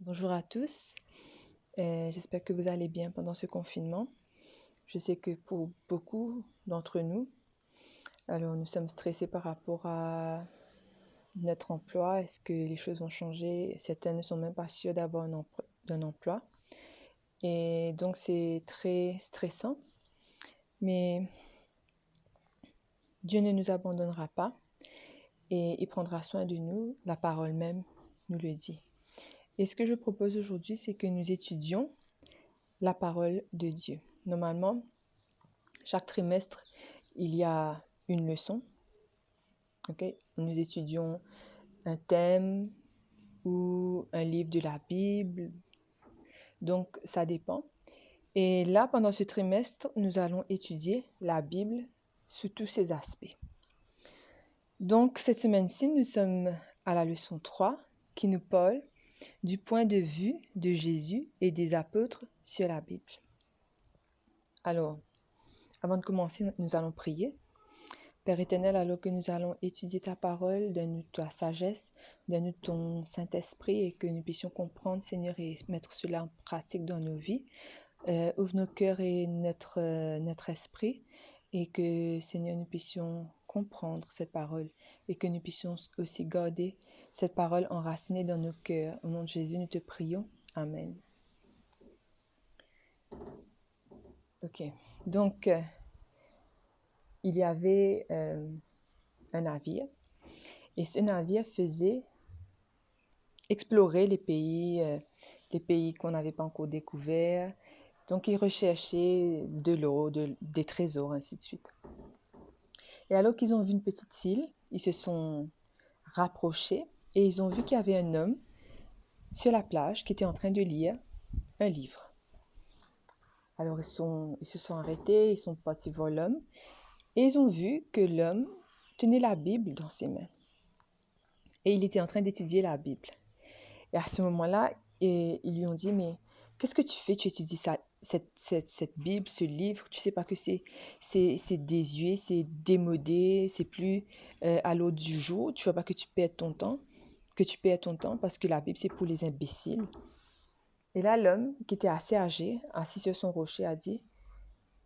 Bonjour à tous, j'espère que vous allez bien pendant ce confinement. Je sais que pour beaucoup d'entre nous, alors nous sommes stressés par rapport à notre emploi. Est-ce que les choses vont changer? Certains ne sont même pas sûrs d'avoir d'un emploi. Et donc c'est très stressant. Mais Dieu ne nous abandonnera pas et il prendra soin de nous. La parole même nous le dit. Et ce que je propose aujourd'hui, c'est que nous étudions la parole de Dieu. Normalement, chaque trimestre, il y a une leçon. Okay? Nous étudions un thème ou un livre de la Bible. Donc, ça dépend. Et là, pendant ce trimestre, nous allons étudier la Bible sous tous ses aspects. Donc, cette semaine-ci, nous sommes à la leçon 3 qui nous parle du point de vue de Jésus et des apôtres sur la Bible. Alors, avant de commencer, nous allons prier. Père éternel, alors que nous allons étudier ta parole, donne-nous ta sagesse, donne-nous ton Saint-Esprit et que nous puissions comprendre, Seigneur, et mettre cela en pratique dans nos vies. Ouvre nos cœurs et notre esprit et que, Seigneur, nous puissions comprendre cette parole et que nous puissions aussi garder cette parole enracinée dans nos cœurs. Au nom de Jésus, nous te prions. Amen. Ok. Donc, il y avait un navire et ce navire faisait explorer les pays qu'on n'avait pas encore découverts. Donc, ils recherchaient de l'eau, des trésors, ainsi de suite. Et alors qu'ils ont vu une petite île, ils se sont rapprochés et ils ont vu qu'il y avait un homme sur la plage qui était en train de lire un livre. Alors, ils se sont arrêtés, ils sont partis voir l'homme et ils ont vu que l'homme tenait la Bible dans ses mains. Et il était en train d'étudier la Bible. Et à ce moment-là, ils lui ont dit, mais qu'est-ce que tu fais? Tu étudies cette Bible, ce livre, tu sais pas que c'est désuet, c'est démodé, c'est plus à l'ordre du jour. Tu vois pas que tu perds ton temps, parce que la Bible, c'est pour les imbéciles. Et là, l'homme, qui était assez âgé, assis sur son rocher, a dit,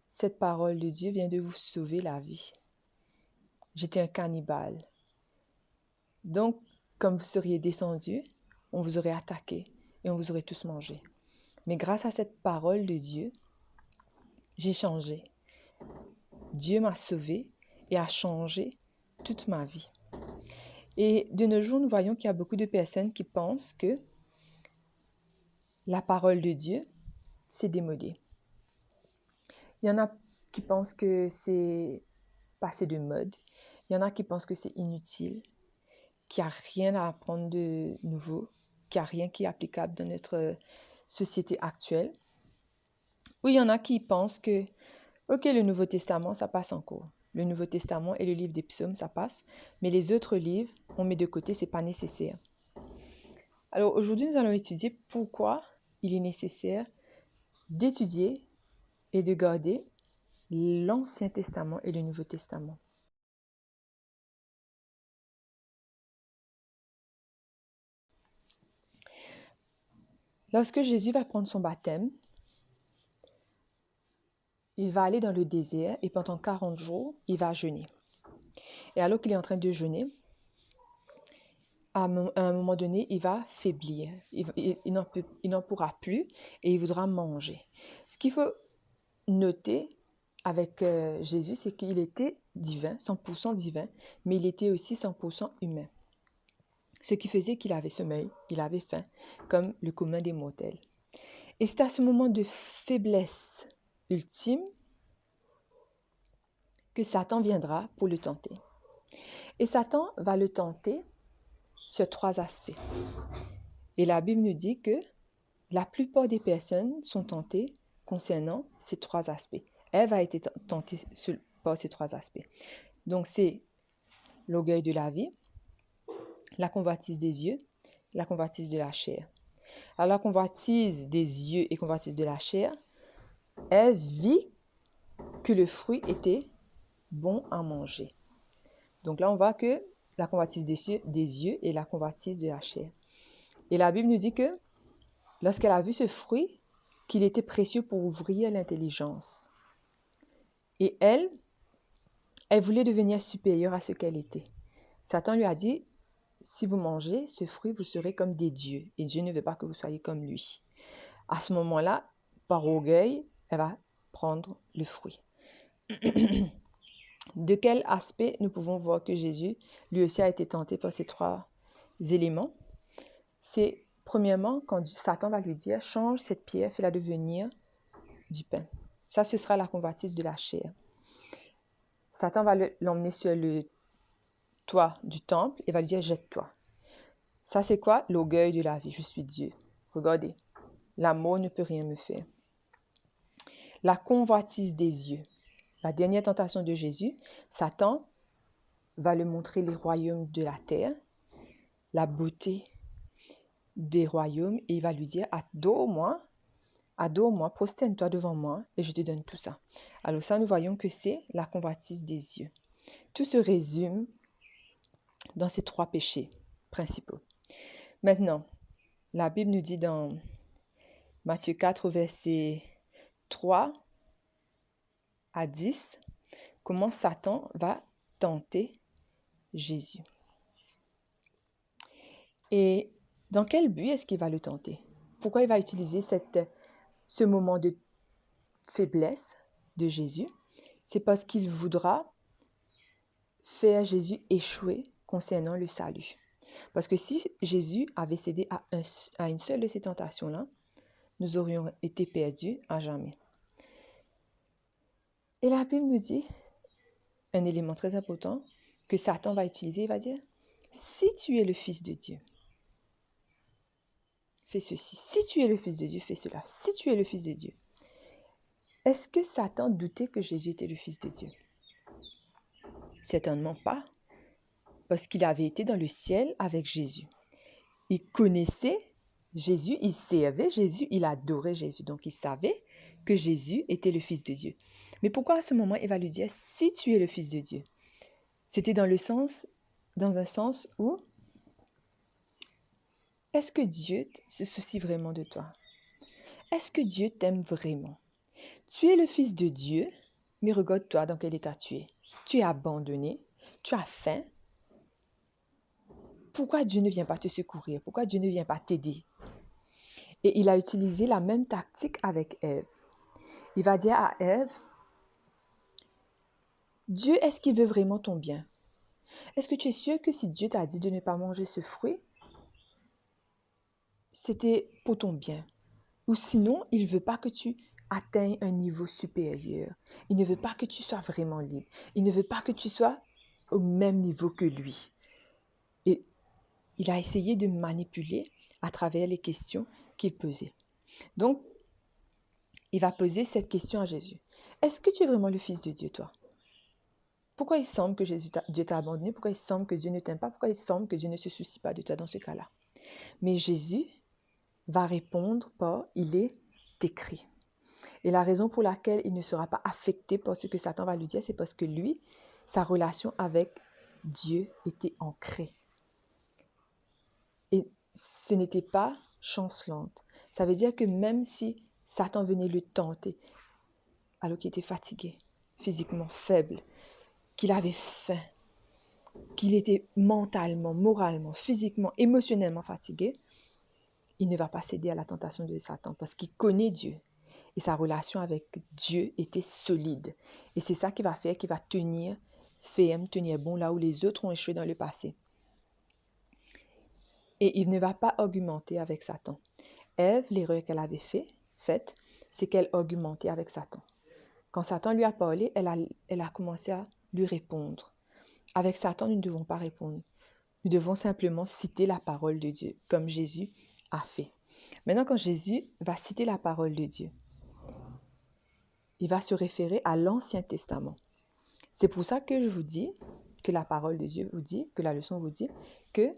cette parole de Dieu vient de vous sauver la vie. J'étais un cannibale. Donc, comme vous seriez descendu, on vous aurait attaqué et on vous aurait tous mangé. Mais grâce à cette parole de Dieu, j'ai changé. Dieu m'a sauvé et a changé toute ma vie. Et de nos jours, nous voyons qu'il y a beaucoup de personnes qui pensent que la parole de Dieu, c'est démodé. Il y en a qui pensent que c'est passé de mode. Il y en a qui pensent que c'est inutile, qu'il n'y a rien à apprendre de nouveau, qu'il n'y a rien qui est applicable dans notre société actuelle. Ou il y en a qui pensent que, ok, le Nouveau Testament, ça passe encore. Le Nouveau Testament et le livre des psaumes, ça passe. Mais les autres livres, on met de côté, c'est pas nécessaire. Alors aujourd'hui, nous allons étudier pourquoi il est nécessaire d'étudier et de garder l'Ancien Testament et le Nouveau Testament. Lorsque Jésus va prendre son baptême, il va aller dans le désert et pendant 40 jours, il va jeûner. Et alors qu'il est en train de jeûner, à un moment donné, il va faiblir. Il n'en pourra plus et il voudra manger. Ce qu'il faut noter avec Jésus, c'est qu'il était divin, 100% divin, mais il était aussi 100% humain. Ce qui faisait qu'il avait sommeil, il avait faim, comme le commun des mortels. Et c'est à ce moment de faiblesse ultime que Satan viendra pour le tenter. Et Satan va le tenter sur 3 aspects. Et la Bible nous dit que la plupart des personnes sont tentées concernant ces 3 aspects. Ève a été tentée par ces 3 aspects. Donc, c'est l'orgueil de la vie, la convoitise des yeux, la convoitise de la chair. Alors, la convoitise des yeux et convoitise de la chair, Ève vit que le fruit était bon à manger. Donc là, on voit que la convoitise des yeux et la convoitise de la chair. Et la Bible nous dit que lorsqu'elle a vu ce fruit, qu'il était précieux pour ouvrir l'intelligence. Et elle voulait devenir supérieure à ce qu'elle était. Satan lui a dit, si vous mangez ce fruit, vous serez comme des dieux. Et Dieu ne veut pas que vous soyez comme lui. À ce moment-là, par orgueil, elle va prendre le fruit. De quel aspect nous pouvons voir que Jésus, lui aussi, a été tenté par ces 3 éléments? C'est premièrement, quand Satan va lui dire, change cette pierre, fais-la devenir du pain. Ça, ce sera la convoitise de la chair. Satan va l'emmener sur le toit du temple et va lui dire, jette-toi. Ça, c'est quoi? L'orgueil de la vie. Je suis Dieu. Regardez, l'amour ne peut rien me faire. La convoitise des yeux. La dernière tentation de Jésus, Satan va lui montrer les royaumes de la terre, la beauté des royaumes, et il va lui dire, adore-moi, prosterne-toi devant moi, et je te donne tout ça. Alors ça, nous voyons que c'est la convoitise des yeux. Tout se résume dans ces 3 péchés principaux. Maintenant, la Bible nous dit dans Matthieu 4, versets 3 à 10, comment Satan va tenter Jésus. Et dans quel but est-ce qu'il va le tenter? Pourquoi il va utiliser ce moment de faiblesse de Jésus? C'est parce qu'il voudra faire Jésus échouer concernant le salut. Parce que si Jésus avait cédé à une seule de ces tentations-là, nous aurions été perdus à jamais. Et la Bible nous dit un élément très important que Satan va utiliser. Il va dire, si tu es le Fils de Dieu, fais ceci. Si tu es le Fils de Dieu, fais cela. Si tu es le Fils de Dieu. Est-ce que Satan doutait que Jésus était le Fils de Dieu? Certainement pas, parce qu'il avait été dans le ciel avec Jésus. Il connaissait Jésus, il servait Jésus, il adorait Jésus. Donc il savait que Jésus était le Fils de Dieu. Mais pourquoi à ce moment il va lui dire, si tu es le Fils de Dieu? C'était dans un sens où, est-ce que Dieu se soucie vraiment de toi? Est-ce que Dieu t'aime vraiment? Tu es le Fils de Dieu, mais regarde-toi dans quel état tu es. Tu es abandonné, tu as faim. Pourquoi Dieu ne vient pas te secourir? Pourquoi Dieu ne vient pas t'aider? Et il a utilisé la même tactique avec Ève. Il va dire à Ève, Dieu, est-ce qu'il veut vraiment ton bien? Est-ce que tu es sûr que si Dieu t'a dit de ne pas manger ce fruit, c'était pour ton bien? Ou sinon, il ne veut pas que tu atteignes un niveau supérieur. Il ne veut pas que tu sois vraiment libre. Il ne veut pas que tu sois au même niveau que lui. Et il a essayé de manipuler à travers les questions qu'il posait. Donc, il va poser cette question à Jésus. Est-ce que tu es vraiment le Fils de Dieu, toi? Pourquoi il semble que Dieu t'a abandonné? Pourquoi il semble que Dieu ne t'aime pas? Pourquoi il semble que Dieu ne se soucie pas de toi dans ce cas-là? Mais Jésus va répondre par « il est écrit ». Et la raison pour laquelle il ne sera pas affecté par ce que Satan va lui dire, c'est parce que lui, sa relation avec Dieu était ancrée. Et ce n'était pas chancelante. Ça veut dire que même si Satan venait le tenter, alors qu'il était fatigué, physiquement faible, qu'il avait faim, qu'il était mentalement, moralement, physiquement, émotionnellement fatigué, il ne va pas céder à la tentation de Satan parce qu'il connaît Dieu. Et sa relation avec Dieu était solide. Et c'est ça qui va faire qu'il va tenir ferme, tenir bon là où les autres ont échoué dans le passé. Et il ne va pas argumenter avec Satan. Ève, l'erreur qu'elle avait faite, c'est qu'elle argumentait avec Satan. Quand Satan lui a parlé, elle a commencé à lui répondre. Avec Satan, nous ne devons pas répondre. Nous devons simplement citer la parole de Dieu, comme Jésus a fait. Maintenant, quand Jésus va citer la parole de Dieu, il va se référer à l'Ancien Testament. C'est pour ça que je vous dis, que la parole de Dieu vous dit, que la leçon vous dit, que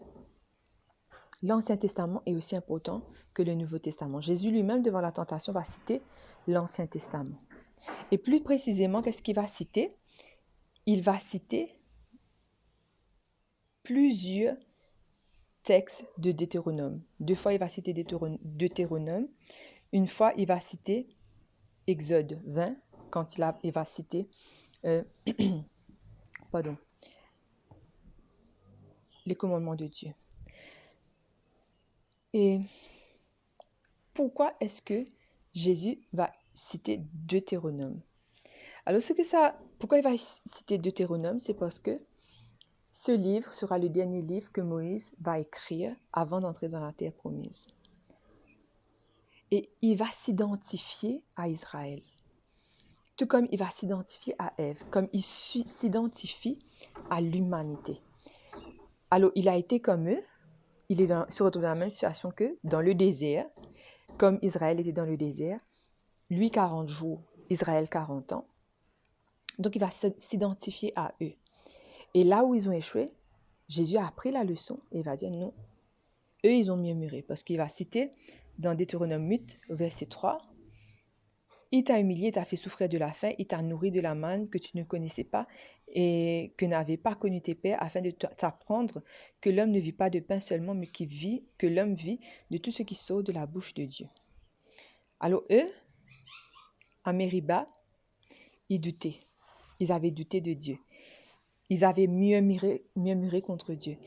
l'Ancien Testament est aussi important que le Nouveau Testament. Jésus lui-même, devant la tentation, va citer l'Ancien Testament. Et plus précisément, qu'est-ce qu'il va citer? Il va citer plusieurs textes de Deutéronome. 2 fois, il va citer Deutéronome. Une fois, il va citer Exode 20, quand il va citer pardon, les commandements de Dieu. Et pourquoi est-ce que Jésus va citer Deutéronome? Alors, pourquoi il va citer Deutéronome? C'est parce que ce livre sera le dernier livre que Moïse va écrire avant d'entrer dans la terre promise. Et il va s'identifier à Israël, tout comme il va s'identifier à Ève, comme il s'identifie à l'humanité. Alors, il a été comme eux, se retrouve dans la même situation qu'eux, dans le désert, comme Israël était dans le désert, lui 40 jours, Israël 40 ans. Donc, il va s'identifier à eux. Et là où ils ont échoué, Jésus a appris la leçon et il va dire non. Eux, ils ont murmuré parce qu'il va citer dans Deutéronome 8, verset 3, « Il t'a humilié, t'a fait souffrir de la faim, il t'a nourri de la manne que tu ne connaissais pas et que n'avaient pas connu tes pères, afin de t'apprendre que l'homme ne vit pas de pain seulement, mais que l'homme vit de tout ce qui sort de la bouche de Dieu. » Alors eux, à Mériba, ils doutaient. Ils avaient douté de Dieu. Ils avaient murmuré contre Dieu.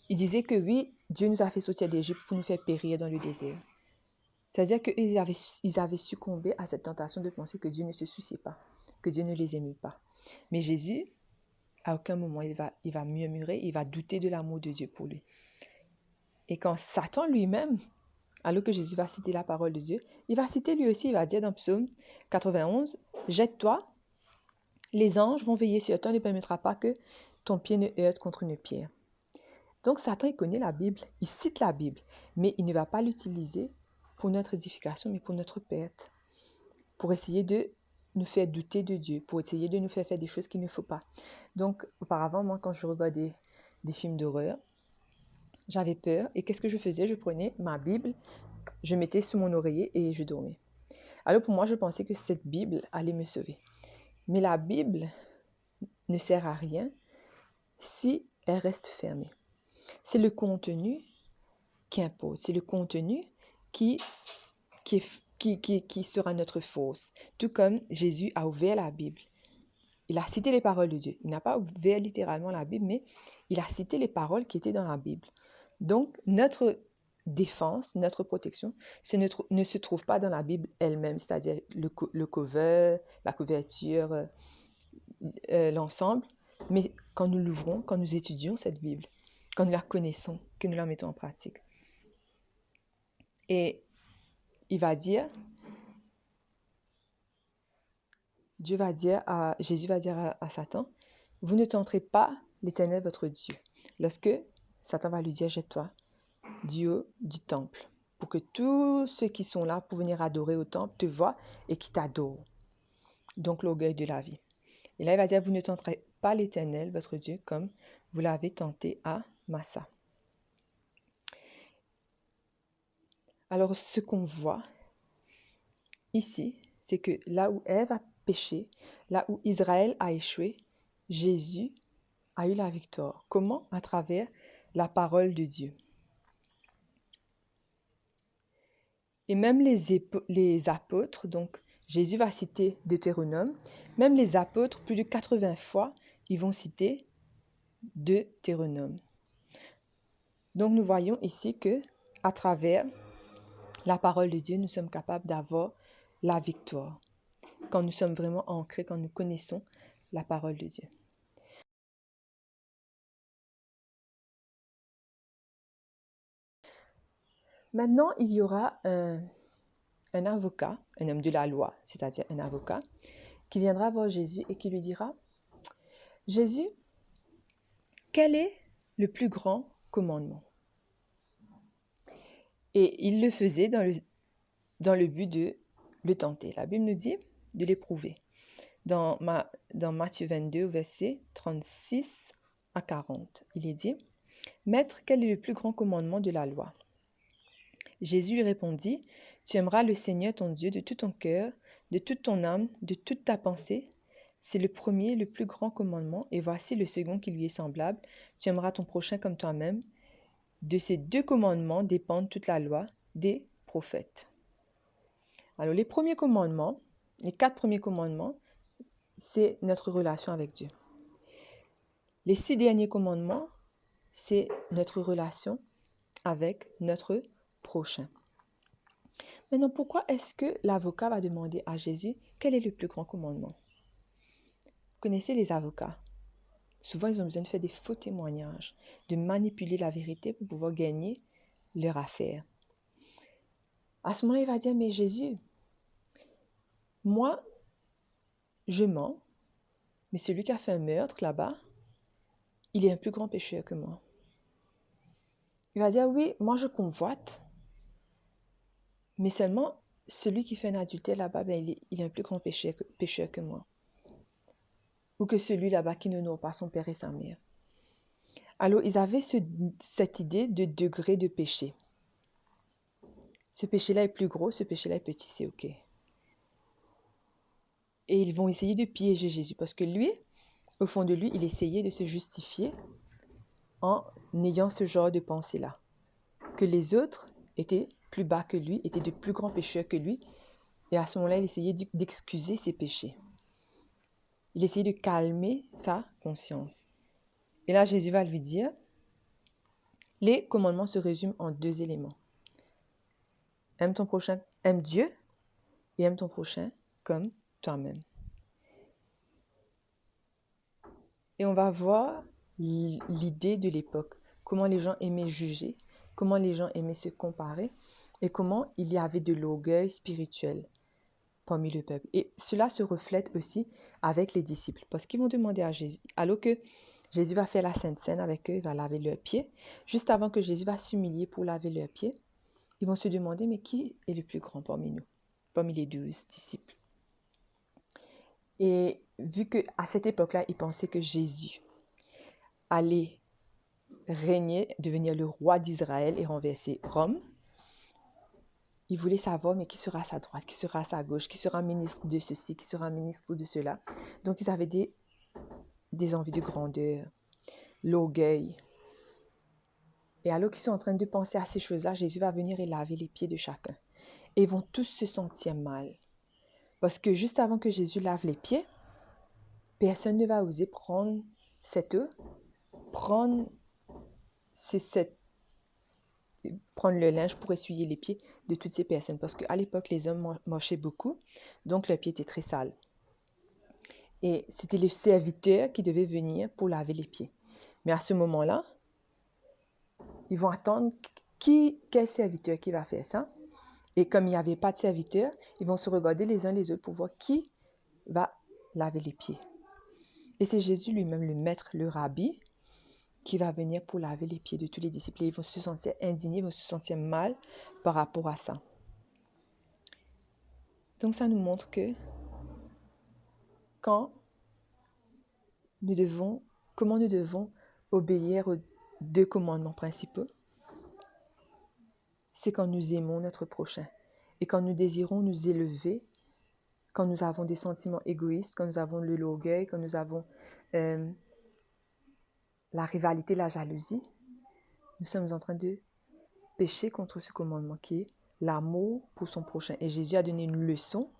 Ils disaient que oui, Dieu nous a fait sortir d'Égypte pour nous faire périr dans le désert. C'est-à-dire qu'ils avaient succombé à cette tentation de penser que Dieu ne se souciait pas, que Dieu ne les aimait pas. Mais Jésus, à aucun moment, il va murmurer, il va douter de l'amour de Dieu pour lui. Et quand Satan lui-même, alors que Jésus va citer la parole de Dieu, il va citer lui aussi, il va dire dans Psaume 91, « Jette-toi, les anges vont veiller sur toi, ne permettra pas que ton pied ne heurte contre une pierre. » Donc Satan, il connaît la Bible, il cite la Bible, mais il ne va pas l'utiliser pour notre édification, mais pour notre perte, pour essayer de nous faire douter de Dieu, pour essayer de nous faire des choses qu'il ne faut pas. Donc auparavant, moi, quand je regardais des films d'horreur, j'avais peur, et qu'est-ce que je faisais? Je prenais ma Bible, je mettais sous mon oreiller et je dormais. Alors pour moi, je pensais que cette Bible allait me sauver. Mais la Bible ne sert à rien si elle reste fermée. C'est le contenu qui impose, c'est le contenu qui sera notre force. Tout comme Jésus a ouvert la Bible. Il a cité les paroles de Dieu. Il n'a pas ouvert littéralement la Bible, mais il a cité les paroles qui étaient dans la Bible. Donc, notre défense, notre protection, ne se trouve pas dans la Bible elle-même, c'est-à-dire le cover, la couverture, l'ensemble, mais quand nous l'ouvrons, quand nous étudions cette Bible, quand nous la connaissons, que nous la mettons en pratique. Et il va dire, Jésus va dire à Satan, « Vous ne tenterez pas l'Éternel votre Dieu. » Lorsque Satan va lui dire, « Jette-toi du haut du temple, pour que tous ceux qui sont là pour venir adorer au temple te voient et qui t'adorent. » Donc l'orgueil de la vie. Et là, il va dire, « Vous ne tenterez pas l'Éternel votre Dieu comme vous l'avez tenté à Massa. » Alors, ce qu'on voit ici, c'est que là où Ève a péché, là où Israël a échoué, Jésus a eu la victoire. Comment? À travers la parole de Dieu. Et même les apôtres, donc Jésus va citer Deutéronome, même les apôtres, plus de 80 fois, ils vont citer Deutéronome. Donc nous voyons ici que à travers la parole de Dieu, nous sommes capables d'avoir la victoire. Quand nous sommes vraiment ancrés, quand nous connaissons la parole de Dieu. Maintenant, il y aura un avocat, un homme de la loi, c'est-à-dire un avocat, qui viendra voir Jésus et qui lui dira, « Jésus, quel est le plus grand commandement? » Et il le faisait dans le but de le tenter. La Bible nous dit de l'éprouver. Dans Matthieu 22, versets 36 à 40, il est dit, « Maître, quel est le plus grand commandement de la loi? » Jésus lui répondit, « Tu aimeras le Seigneur ton Dieu de tout ton cœur, de toute ton âme, de toute ta pensée. C'est le premier, le plus grand commandement, et voici le second qui lui est semblable. Tu aimeras ton prochain comme toi-même. De ces 2 commandements dépendent toute la loi des prophètes. Alors, les 4 premiers commandements, c'est notre relation avec Dieu. Les 6 derniers commandements, c'est notre relation avec notre prochain. Maintenant, pourquoi est-ce que l'avocat va demander à Jésus quel est le plus grand commandement? Vous connaissez les avocats. Souvent, ils ont besoin de faire des faux témoignages, de manipuler la vérité pour pouvoir gagner leur affaire. À ce moment-là, il va dire, mais Jésus, moi, je mens, mais celui qui a fait un meurtre là-bas, il est un plus grand pécheur que moi. Il va dire, oui, moi je convoite, mais seulement celui qui fait un adultère là-bas, il est un plus grand pécheur que moi. Ou que celui là-bas qui n'honore pas son père et sa mère. Alors, ils avaient cette idée de degré de péché. Ce péché-là est plus gros, ce péché-là est petit, c'est OK. Et ils vont essayer de piéger Jésus parce que lui, au fond de lui, il essayait de se justifier en ayant ce genre de pensée-là. Que les autres étaient plus bas que lui, étaient de plus grands pécheurs que lui. Et à ce moment-là, il essayait d'excuser ses péchés. Il essayait de calmer sa conscience. Et là, Jésus va lui dire, les commandements se résument en 2 éléments. Aime ton prochain, aime Dieu et aime ton prochain comme toi-même. Et on va voir l'idée de l'époque, comment les gens aimaient juger, comment les gens aimaient se comparer et comment il y avait de l'orgueil spirituel parmi le peuple. Et cela se reflète aussi avec les disciples, parce qu'ils vont demander à Jésus, alors que Jésus va faire la Sainte Seine avec eux, il va laver leurs pieds, juste avant que Jésus va s'humilier pour laver leurs pieds, ils vont se demander, mais qui est le plus grand parmi nous, parmi les 12 disciples? Et vu qu'à cette époque-là, ils pensaient que Jésus allait régner, devenir le roi d'Israël et renverser Rome, ils voulaient savoir, mais qui sera à sa droite, qui sera à sa gauche, qui sera ministre de ceci, qui sera ministre de cela. Donc, ils avaient des envies de grandeur, l'orgueil. Et alors qu'ils sont en train de penser à ces choses-là, Jésus va venir et laver les pieds de chacun. Et ils vont tous se sentir mal. Parce que juste avant que Jésus lave les pieds, personne ne va oser prendre cette eau, prendre le linge pour essuyer les pieds de toutes ces personnes. Parce qu'à l'époque, les hommes marchaient beaucoup, donc leurs pieds étaient très sales. Et c'était le serviteur qui devait venir pour laver les pieds. Mais à ce moment-là, ils vont attendre quel serviteur qui va faire ça. Et comme il n'y avait pas de serviteur, ils vont se regarder les uns les autres pour voir qui va laver les pieds. Et c'est Jésus lui-même, le maître, le rabbi, qui va venir pour laver les pieds de tous les disciples. Et ils vont se sentir indignés, ils vont se sentir mal par rapport à ça. Donc ça nous montre que comment nous devons obéir aux 2 commandements principaux, c'est quand nous aimons notre prochain et quand nous désirons nous élever, quand nous avons des sentiments égoïstes, quand nous avons de l'orgueil, quand nous avons la rivalité, la jalousie, nous sommes en train de pécher contre ce commandement qui est l'amour pour son prochain. Et Jésus a donné une leçon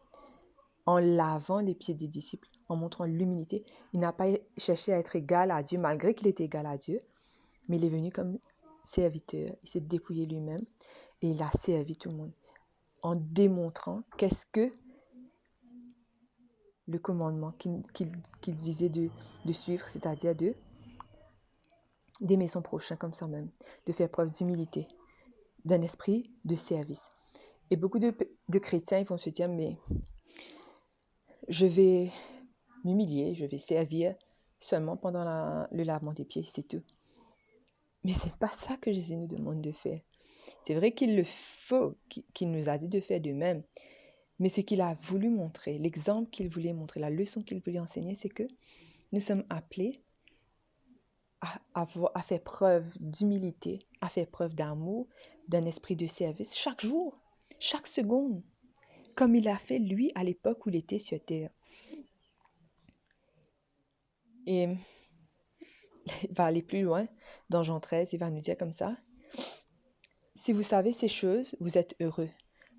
en lavant les pieds des disciples, en montrant l'humilité. Il n'a pas cherché à être égal à Dieu, malgré qu'il était égal à Dieu, mais il est venu comme serviteur. Il s'est dépouillé lui-même et il a servi tout le monde en démontrant qu'est-ce que le commandement qu'il disait de suivre, c'est-à-dire d'aimer son prochain comme soi-même, de faire preuve d'humilité, d'un esprit de service. Et beaucoup de chrétiens, ils vont se dire, mais je vais m'humilier, je vais servir seulement pendant le lavement des pieds, c'est tout. Mais c'est pas ça que Jésus nous demande de faire. C'est vrai qu'il le faut, qu'il nous a dit de faire de même. Mais ce qu'il a voulu montrer, l'exemple qu'il voulait montrer, la leçon qu'il voulait enseigner, c'est que nous sommes appelés à faire preuve d'humilité, à faire preuve d'amour, d'un esprit de service chaque jour, chaque seconde, comme il a fait lui à l'époque où il était sur terre. Et il va aller plus loin. Dans Jean 13, il va nous dire comme ça, Si vous savez ces choses, vous êtes heureux,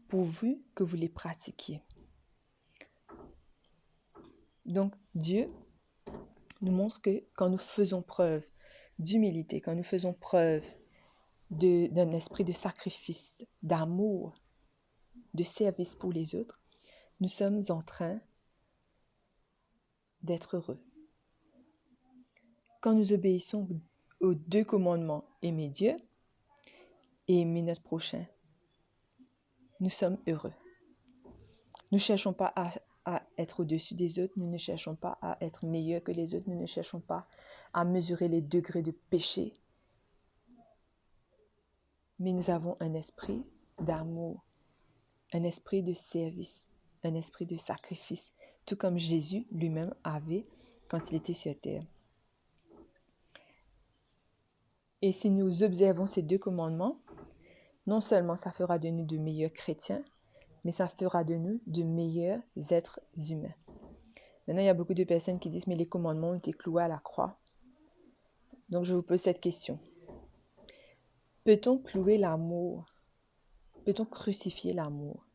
pourvu que vous les pratiquiez. Donc, Dieu nous montre que quand nous faisons preuve d'humilité, quand nous faisons preuve d'un esprit de sacrifice, d'amour, de service pour les autres, nous sommes en train d'être heureux. Quand nous obéissons aux 2 commandements, aimer Dieu et aimer notre prochain, nous sommes heureux. Nous ne cherchons pas à être au-dessus des autres, nous ne cherchons pas à être meilleurs que les autres, nous ne cherchons pas à mesurer les degrés de péché, mais nous avons un esprit d'amour, un esprit de service, un esprit de sacrifice, tout comme Jésus lui-même avait quand il était sur terre. Et si nous observons ces 2 commandements, non seulement ça fera de nous de meilleurs chrétiens, mais ça fera de nous de meilleurs êtres humains. Maintenant, il y a beaucoup de personnes qui disent « mais les commandements ont été cloués à la croix ». Donc, je vous pose cette question. Peut-on clouer l'amour? Peut-on crucifier l'amour?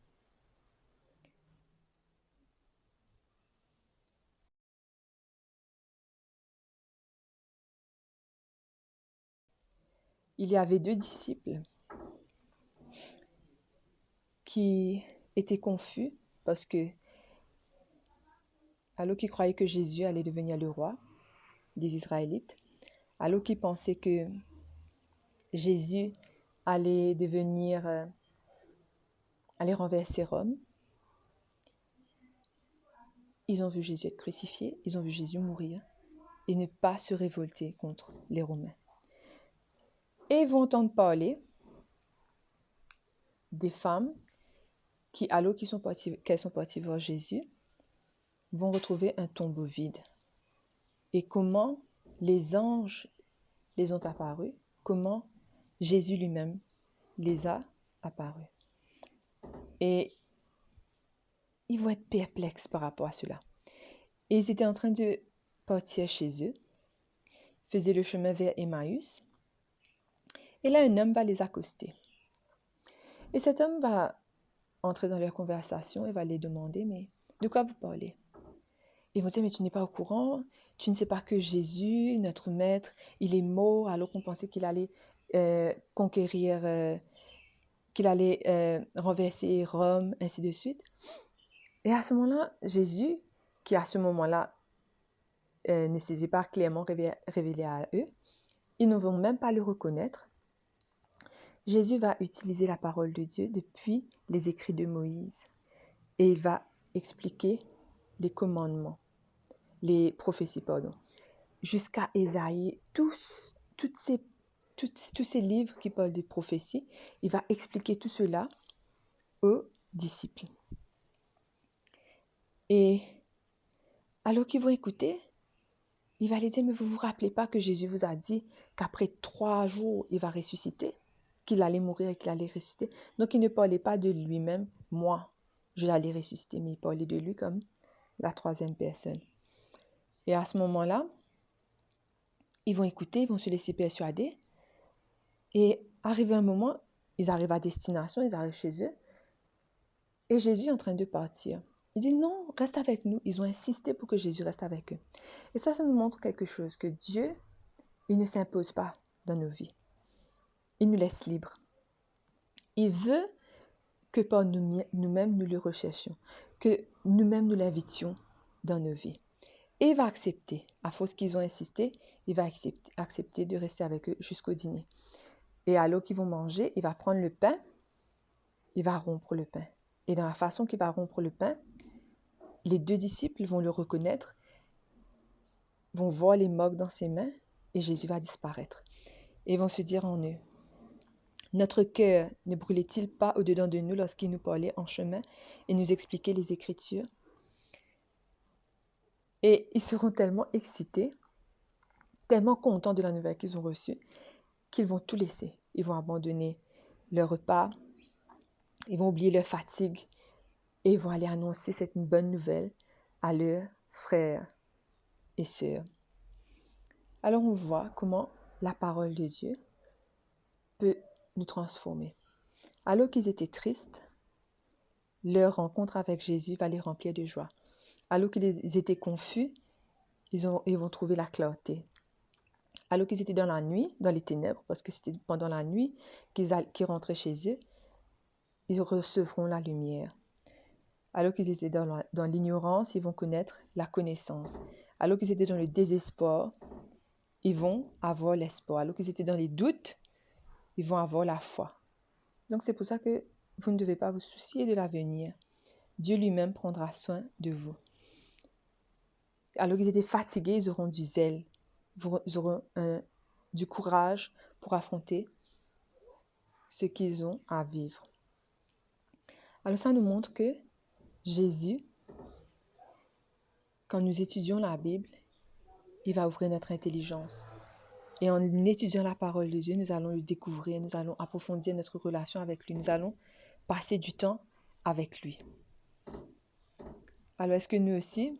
Il y avait 2 disciples qui étaient confus parce que, alors qu'ils croyaient que Jésus allait devenir le roi des Israélites, alors qu'ils pensaient que Jésus allait allait renverser Rome, ils ont vu Jésus être crucifié, ils ont vu Jésus mourir et ne pas se révolter contre les Romains. Et ils vont entendre parler des femmes qui, alors qu'elles sont parties voir Jésus, vont retrouver un tombeau vide. Et comment les anges les ont apparus, comment Jésus lui-même les a apparus. Et ils vont être perplexes par rapport à cela. Et ils étaient en train de partir chez eux, faisaient le chemin vers Emmaüs, et là un homme va les accoster. Et cet homme va entrer dans leur conversation et va les demander « mais de quoi vous parlez ?» Ils vont dire « mais tu n'es pas au courant, tu ne sais pas que Jésus, notre maître, il est mort alors qu'on pensait qu'il allait conquérir, qu'il allait renverser Rome, ainsi de suite. » Et à ce moment-là, Jésus, qui à ce moment-là ne s'était pas clairement révélé à eux, ils ne vont même pas le reconnaître. Jésus va utiliser la parole de Dieu depuis les écrits de Moïse et il va expliquer les commandements, les prophéties, jusqu'à Ésaïe, tous ces livres qui parlent des prophéties, il va expliquer tout cela aux disciples. Et alors qu'ils vont écouter, il va les dire « mais vous ne vous rappelez pas que Jésus vous a dit qu'après 3 jours, il va ressusciter, qu'il allait mourir et qu'il allait ressusciter. » Donc, il ne parlait pas de lui-même, « moi, je l'allais ressusciter », mais il parlait de lui comme la 3e personne. Et à ce moment-là, ils vont écouter, ils vont se laisser persuader. Et arrivé un moment, ils arrivent à destination, ils arrivent chez eux. Et Jésus est en train de partir. Il dit non, reste avec nous. Ils ont insisté pour que Jésus reste avec eux. Et ça nous montre quelque chose, que Dieu, il ne s'impose pas dans nos vies. Il nous laisse libres. Il veut que par nous-mêmes, nous le recherchions, que nous-mêmes, nous l'invitions dans nos vies. Et il va accepter, à force qu'ils ont insisté, il va accepter de rester avec eux jusqu'au dîner. Et alors qu'ils vont manger, il va prendre le pain, il va rompre le pain. Et dans la façon qu'il va rompre le pain, les 2 disciples vont le reconnaître, vont voir les moques dans ses mains, et Jésus va disparaître. Et ils vont se dire en eux, notre cœur ne brûlait-il pas au-dedans de nous lorsqu'il nous parlait en chemin et nous expliquait les Écritures? Et ils seront tellement excités, tellement contents de la nouvelle qu'ils ont reçue, qu'ils vont tout laisser. Ils vont abandonner leur repas, ils vont oublier leur fatigue et ils vont aller annoncer cette bonne nouvelle à leurs frères et sœurs. Alors on voit comment la parole de Dieu peut nous transformer. Alors qu'ils étaient tristes, leur rencontre avec Jésus va les remplir de joie. Alors qu'ils étaient confus, ils vont trouver la clarté. Alors qu'ils étaient dans la nuit, dans les ténèbres, parce que c'était pendant la nuit qu'ils rentraient chez eux, ils recevront la lumière. Alors qu'ils étaient dans l'ignorance, ils vont connaître la connaissance. Alors qu'ils étaient dans le désespoir, ils vont avoir l'espoir. Alors qu'ils étaient dans les doutes, ils vont avoir la foi. Donc c'est pour ça que vous ne devez pas vous soucier de l'avenir. Dieu lui-même prendra soin de vous. Alors qu'ils étaient fatigués, ils auront du zèle. Ils auront du courage pour affronter ce qu'ils ont à vivre. Alors ça nous montre que Jésus, quand nous étudions la Bible, il va ouvrir notre intelligence. Et en étudiant la parole de Dieu, nous allons le découvrir, nous allons approfondir notre relation avec lui, nous allons passer du temps avec lui. Alors est-ce que nous aussi,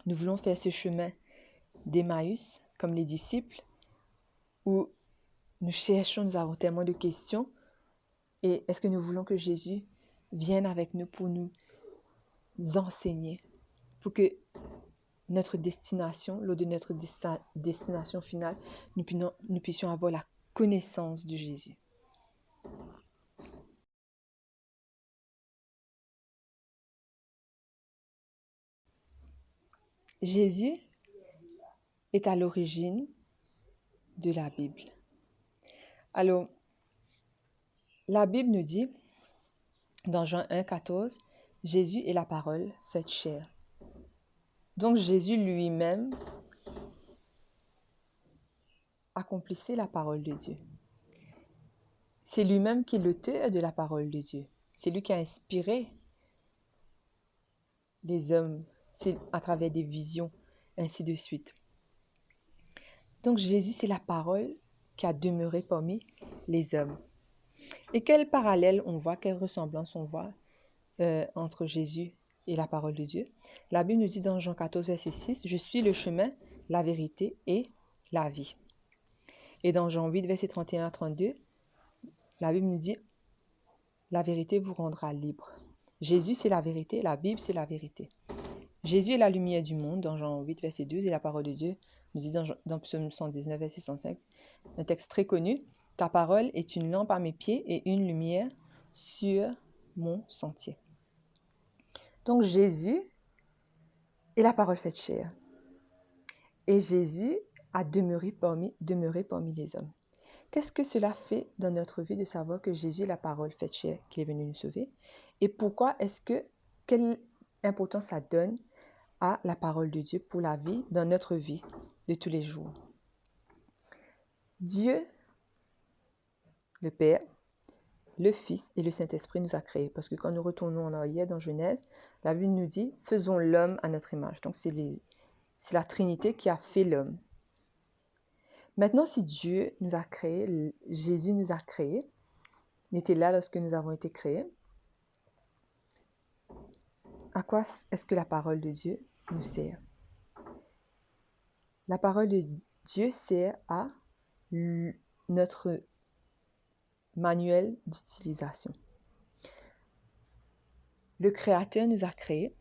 nous voulons faire ce chemin d'Emmaüs, comme les disciples, où nous cherchons, nous avons tellement de questions, et est-ce que nous voulons que Jésus vienne avec nous pour nous enseigner, pour que notre destination, lors de notre destination finale, nous puissions avoir la connaissance de Jésus. Jésus est à l'origine de la Bible. Alors, la Bible nous dit, dans Jean 1, 14, Jésus est la parole faite chair. Donc, Jésus lui-même accomplissait la parole de Dieu. C'est lui-même qui est l'auteur de la parole de Dieu. C'est lui qui a inspiré les hommes, c'est à travers des visions, ainsi de suite. Donc Jésus, c'est la parole qui a demeuré parmi les hommes. Et quel parallèle on voit, quelle ressemblance on voit entre Jésus et la parole de Dieu? La Bible nous dit dans Jean 14, verset 6, « Je suis le chemin, la vérité et la vie. » Et dans Jean 8, verset 31 à 32, la Bible nous dit, « La vérité vous rendra libre. » Jésus, c'est la vérité, la Bible, c'est la vérité. Jésus est la lumière du monde, dans Jean 8, verset 12, et la parole de Dieu nous dit dans Psaume 119, verset 105, un texte très connu, « Ta parole est une lampe à mes pieds et une lumière sur mon sentier. » Donc Jésus est la parole faite chair. Et Jésus a demeuré parmi les hommes. Qu'est-ce que cela fait dans notre vie de savoir que Jésus est la parole faite chair qui est venue nous sauver? Et quelle importance ça donne à la parole de Dieu pour la vie, dans notre vie de tous les jours? Dieu, le Père, le Fils et le Saint-Esprit nous a créés. Parce que quand nous retournons en arrière dans Genèse, la Bible nous dit « Faisons l'homme à notre image ». Donc c'est la Trinité qui a fait l'homme. Maintenant, si Dieu nous a créés, Jésus nous a créés, il était là lorsque nous avons été créés, à quoi est-ce que la parole de Dieu nous sert? La parole de Dieu sert à notre manuel d'utilisation. Le Créateur nous a créés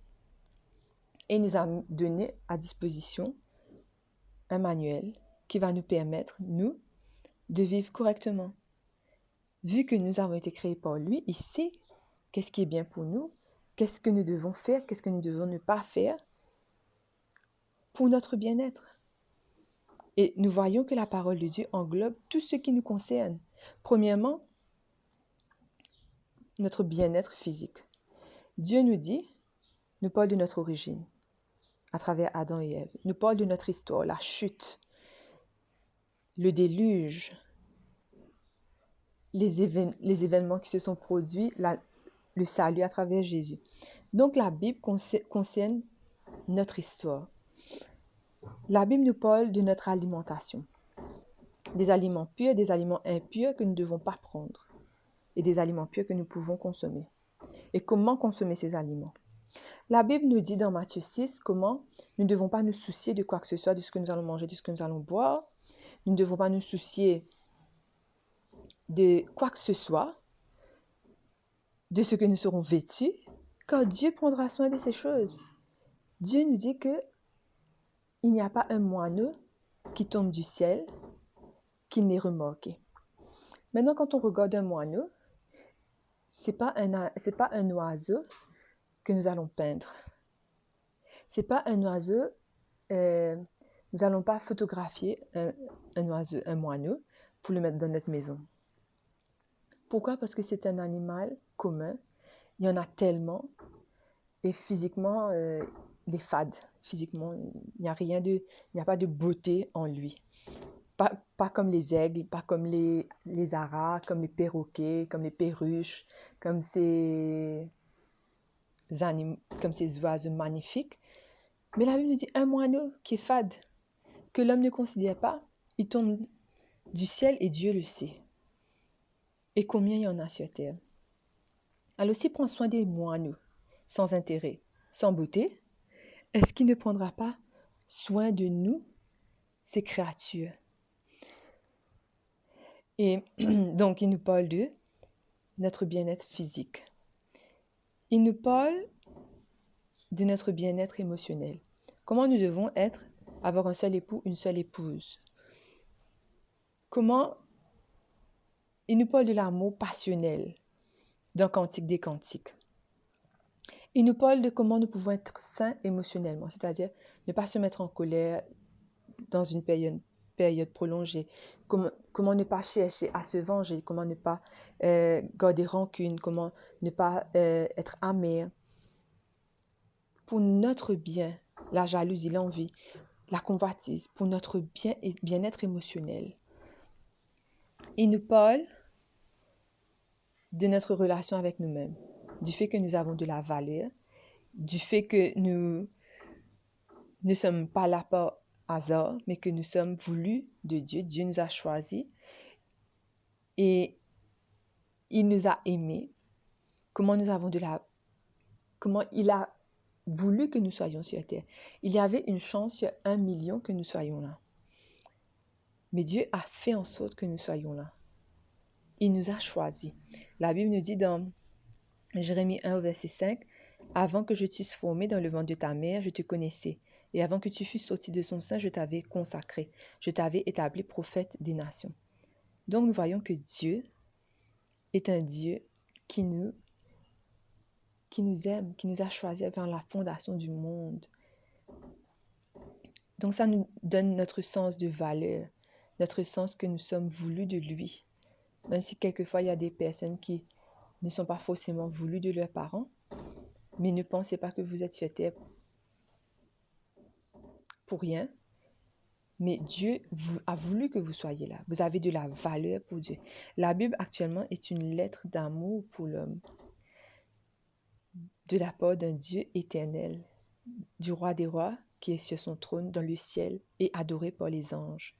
et nous a donné à disposition un manuel qui va nous permettre, nous, de vivre correctement. Vu que nous avons été créés par lui, il sait qu'est-ce qui est bien pour nous, qu'est-ce que nous devons faire, qu'est-ce que nous devons ne pas faire pour notre bien-être. Et nous voyons que la parole de Dieu englobe tout ce qui nous concerne. Premièrement, notre bien-être physique. Dieu nous parle de notre origine, à travers Adam et Ève. Nous parle de notre histoire, la chute, le déluge, les événements qui se sont produits, le salut à travers Jésus. Donc la Bible concerne notre histoire. La Bible nous parle de notre alimentation. Des aliments purs, des aliments impurs que nous ne devons pas prendre. Et des aliments purs que nous pouvons consommer. Et comment consommer ces aliments? La Bible nous dit dans Matthieu 6 comment nous ne devons pas nous soucier de quoi que ce soit, de ce que nous allons manger, de ce que nous allons boire. Nous ne devons pas nous soucier de quoi que ce soit, de ce que nous serons vêtus, car Dieu prendra soin de ces choses. Dieu nous dit que il n'y a pas un moineau qui tombe du ciel qu'il n'ait remorqué. Maintenant, quand on regarde un moineau, c'est pas un oiseau que nous allons peindre. C'est pas un oiseau, nous allons pas photographier un oiseau, un moineau, pour le mettre dans notre maison. Pourquoi? Parce que c'est un animal commun. Il y en a tellement. Et physiquement, il est fade. Physiquement, il n'y a pas de beauté en lui. Pas comme les aigles, pas comme les aras, comme les perroquets, comme les perruches, comme ces oiseaux magnifiques. Mais la Bible nous dit un moineau qui est fade, que l'homme ne considère pas, il tombe du ciel et Dieu le sait. Et combien il y en a sur terre? Alors s'il prend soin des moineaux, sans intérêt, sans beauté, est-ce qu'il ne prendra pas soin de nous, ces créatures? Et donc, il nous parle de notre bien-être physique. Il nous parle de notre bien-être émotionnel. Comment nous devons avoir un seul époux, une seule épouse. Comment il nous parle de l'amour passionnel dans Cantique des Cantiques. Il nous parle de comment nous pouvons être sains émotionnellement, c'est-à-dire ne pas se mettre en colère dans une période prolongée, comment ne pas chercher à se venger, comment ne pas garder rancune, comment ne pas être amer. Pour notre bien, la jalousie, l'envie, la convoitise, pour notre bien-être émotionnel. Il nous parle de notre relation avec nous-mêmes, du fait que nous avons de la valeur, du fait que nous ne sommes pas là par hasard, mais que nous sommes voulus de Dieu. Dieu nous a choisis et il nous a aimés. Comment il a voulu que nous soyons sur terre. Il y avait une chance sur 1 million que nous soyons là. Mais Dieu a fait en sorte que nous soyons là. Il nous a choisis. La Bible nous dit dans Jérémie 1, verset 5, « Avant que je t'eusse formé dans le ventre de ta mère, je te connaissais. Et avant que tu fusses sorti de son sein, je t'avais consacré. Je t'avais établi prophète des nations. » Donc nous voyons que Dieu est un Dieu qui nous aime, qui nous a choisis avant la fondation du monde. Donc ça nous donne notre sens de valeur, notre sens que nous sommes voulus de lui. Même si quelquefois il y a des personnes qui ne sont pas forcément voulues de leurs parents, mais ne pensez pas que vous êtes sur terre pour rien. Mais Dieu a voulu que vous soyez là. Vous avez de la valeur pour Dieu. La Bible actuellement est une lettre d'amour pour l'homme, de la part d'un Dieu éternel, du roi des rois qui est sur son trône dans le ciel et adoré par les anges.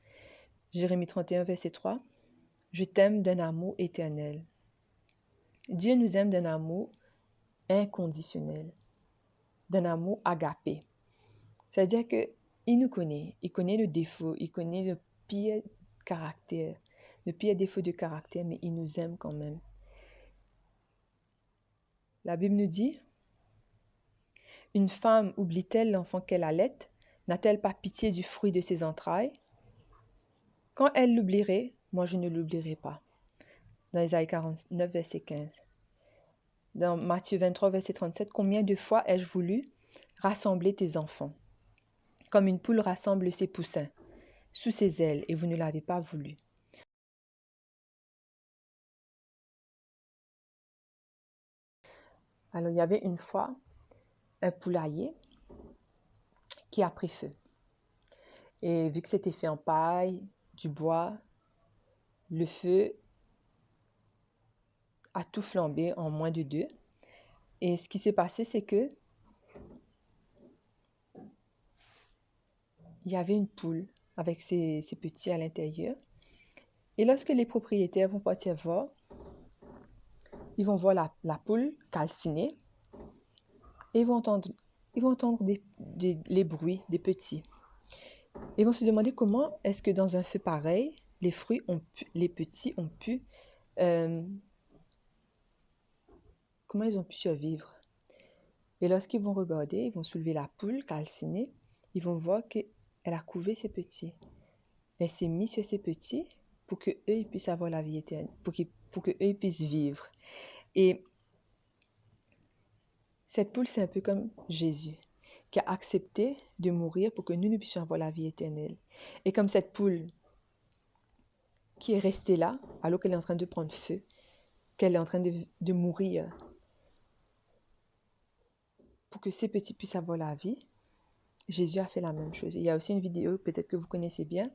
Jérémie 31, verset 3. « Je t'aime d'un amour éternel. » Dieu nous aime d'un amour inconditionnel, d'un amour agapé. C'est-à-dire qu'il nous connaît, il connaît le défaut, il connaît le pire caractère, le pire défaut de caractère, mais il nous aime quand même. La Bible nous dit, « Une femme oublie-t-elle l'enfant qu'elle allait? N'a-t-elle pas pitié du fruit de ses entrailles? Quand elle l'oublierait, moi je ne l'oublierai pas. » Dans Isaïe 49, verset 15. Dans Matthieu 23, verset 37, « Combien de fois ai-je voulu rassembler tes enfants, comme une poule rassemble ses poussins, sous ses ailes, et vous ne l'avez pas voulu. » Alors, il y avait une fois un poulailler qui a pris feu. Et vu que c'était fait en paille, du bois, le feu a tout flambé en moins de 2. Et ce qui s'est passé, c'est que il y avait une poule avec ses petits à l'intérieur. Et lorsque les propriétaires vont partir voir, ils vont voir la poule calcinée et ils vont entendre les bruits des petits. Ils vont se demander comment est-ce que dans un feu pareil, les petits ont pu comment ils ont pu survivre. Et lorsqu'ils vont regarder, ils vont soulever la poule calcinée, ils vont voir qu'elle a couvé ses petits. Elle s'est mise sur ses petits pour qu'eux, ils puissent avoir la vie éternelle, pour qu'eux, ils puissent vivre. Et cette poule, c'est un peu comme Jésus, qui a accepté de mourir pour que nous puissions avoir la vie éternelle. Et comme cette poule qui est restée là, alors qu'elle est en train de prendre feu, qu'elle est en train de mourir, pour que ces petits puissent avoir la vie, Jésus a fait la même chose. Il y a aussi une vidéo, peut-être que vous connaissez bien,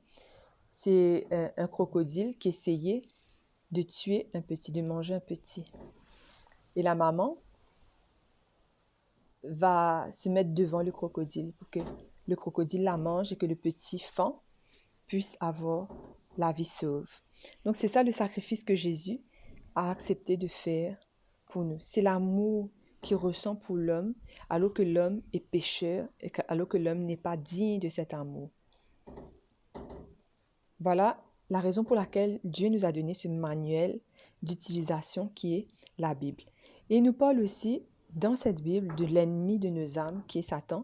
c'est un crocodile qui essayait de tuer un petit, de manger un petit. Et la maman va se mettre devant le crocodile pour que le crocodile la mange et que le petit fan puisse avoir la vie sauve. Donc c'est ça le sacrifice que Jésus a accepté de faire pour nous. C'est l'amour qu'il ressent pour l'homme, alors que l'homme est pécheur, et alors que l'homme n'est pas digne de cet amour. Voilà la raison pour laquelle Dieu nous a donné ce manuel d'utilisation qui est la Bible. Et il nous parle aussi dans cette Bible de l'ennemi de nos âmes qui est Satan,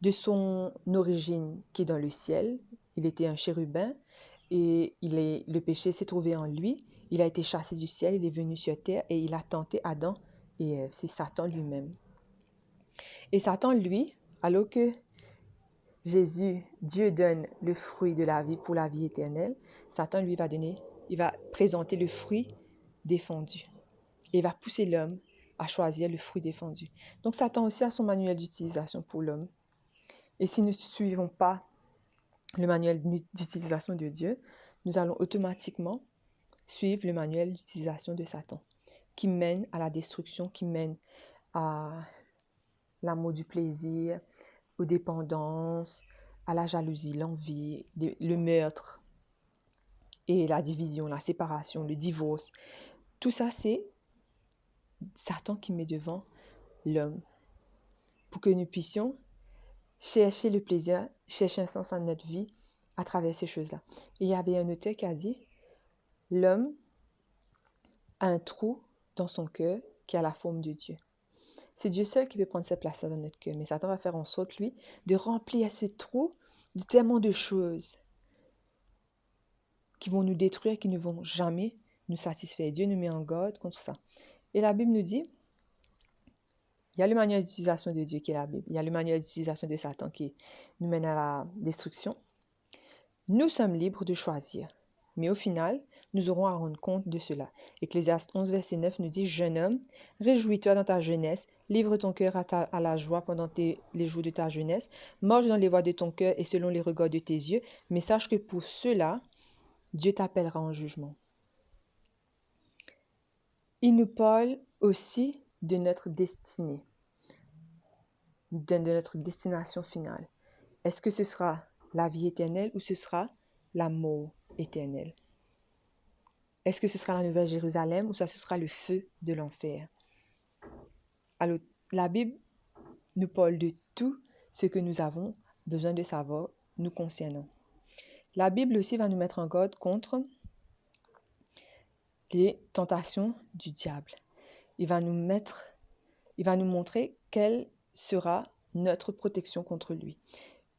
de son origine qui est dans le ciel. Il était un chérubin et le péché s'est trouvé en lui. Il a été chassé du ciel, il est venu sur terre et il a tenté Adam et Ève. C'est Satan lui-même. Et Satan, lui, alors que Dieu donne le fruit de la vie pour la vie éternelle, Satan lui il va présenter le fruit défendu. Et il va pousser l'homme à choisir le fruit défendu. Donc Satan aussi a son manuel d'utilisation pour l'homme. Et si nous ne suivons pas le manuel d'utilisation de Dieu, nous allons automatiquement suivre le manuel d'utilisation de Satan, qui mène à la destruction, qui mène à l'amour du plaisir, aux dépendances, à la jalousie, l'envie, le meurtre et la division, la séparation, le divorce. Tout ça, c'est Satan qui met devant l'homme pour que nous puissions chercher le plaisir, chercher un sens à notre vie à travers ces choses-là. Et il y avait un auteur qui a dit, l'homme a un trou dans son cœur qui a la forme de Dieu. C'est Dieu seul qui peut prendre cette place dans notre cœur. Mais Satan va faire en sorte, lui, de remplir ce trou de tellement de choses qui vont nous détruire, qui ne vont jamais nous satisfaire. Dieu nous met en garde contre ça. Et la Bible nous dit, il y a le manuel d'utilisation de Dieu qui est la Bible. Il y a le manuel d'utilisation de Satan qui nous mène à la destruction. Nous sommes libres de choisir. Mais au final, nous aurons à rendre compte de cela. Ecclésiaste 11, verset 9 nous dit, « Jeune homme, réjouis-toi dans ta jeunesse, livre ton cœur à la joie pendant les jours de ta jeunesse, marche dans les voies de ton cœur et selon les regards de tes yeux, mais sache que pour cela, Dieu t'appellera en jugement. » Il nous parle aussi de notre destinée, de notre destination finale. Est-ce que ce sera la vie éternelle ou ce sera la mort éternelle? Est-ce que ce sera la Nouvelle Jérusalem ou ça ce sera le feu de l'enfer? Alors, la Bible nous parle de tout ce que nous avons besoin de savoir nous concernant. La Bible aussi va nous mettre en garde contre les tentations du diable. Il va nous montrer quelle sera notre protection contre lui.